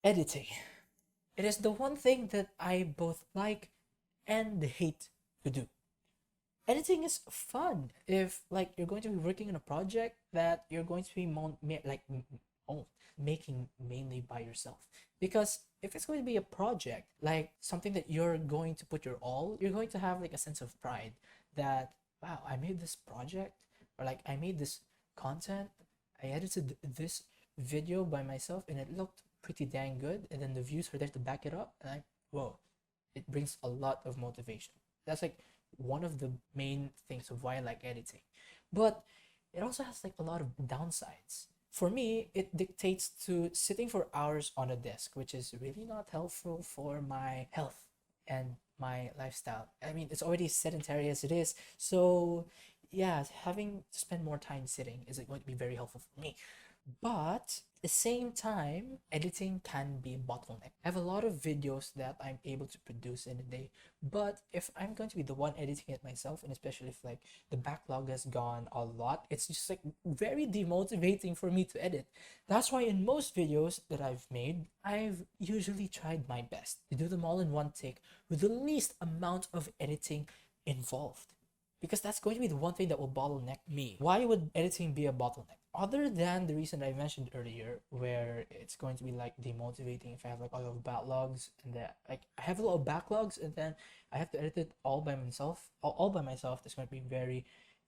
Editing. It is the one thing that I both like and hate to do. Editing is fun if like you're going to be working on a project that you're going to be making mainly by yourself. Because if it's going to be a project like something that you're going to put your all, you're going to have like a sense of pride that wow, I made this project, or like I made this content, I edited this video by myself and it looked pretty dang good, and then the views are there to back it up, and I whoa, it brings a lot of motivation. That's like one of the main things of why I like editing. But it also has like a lot of downsides. For me, it dictates to sitting for hours on a desk, which is really not helpful for my health and my lifestyle. I mean, it's already sedentary as it is. So, yeah, having to spend more time sitting is going to be very helpful for me. But at the same time, editing can be a bottleneck. I have a lot of videos that I'm able to produce in a day, but if I'm going to be the one editing it myself, and especially if like the backlog has gone a lot, it's just like very demotivating for me to edit. That's why in most videos that I've made, I've usually tried my best to do them all in one take with the least amount of editing involved, because that's going to be the one thing that will bottleneck me. Why would editing be a bottleneck? Other than the reason I mentioned earlier, where it's going to be like demotivating if I have like a lot of backlogs, and that like I have a lot of backlogs and then I have to edit it all by myself, all by myself. That's going to be very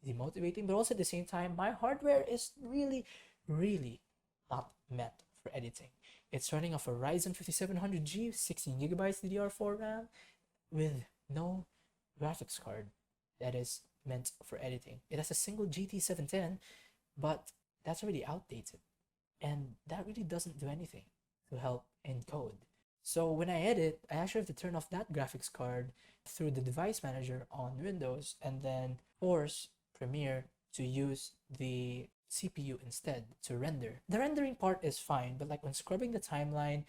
demotivating. But also at the same time, my hardware is really, really not meant for editing. It's running off a Ryzen 5700G, 16 gigabytes DDR4 RAM, with no graphics card that is meant for editing. It has a single GT710, but that's already outdated. And that really doesn't do anything to help encode. So when I edit, I actually have to turn off that graphics card through the device manager on Windows and then force Premiere to use the CPU instead to render. The rendering part is fine, but like when scrubbing the timeline,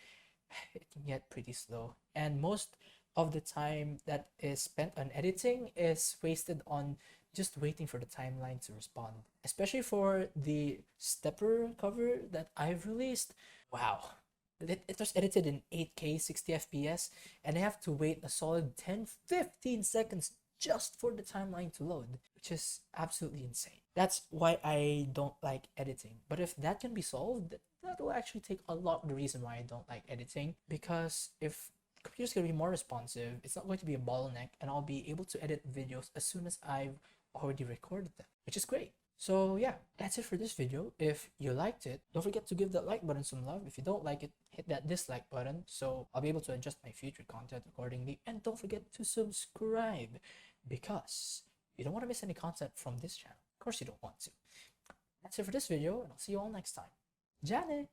it can get pretty slow. And most of the time that is spent on editing is wasted on just waiting for the timeline to respond. Especially for the stepper cover that I've released. Wow. It was edited in 8K 60 FPS, and I have to wait a solid 10-15 seconds just for the timeline to load, which is absolutely insane. That's why I don't like editing. But if that can be solved, that will actually take a lot of the reason why I don't like editing. Because if computer's gonna be more responsive, it's not going to be a bottleneck, and I'll be able to edit videos as soon as I've already recorded them, which is great. So yeah, that's it for this video. If you liked it, don't forget to give that like button some love. If you don't like it, hit that dislike button so I'll be able to adjust my future content accordingly. And don't forget to subscribe, because you don't want to miss any content from this channel. Of course you don't want to. That's it for this video, and I'll see you all next time. Jane!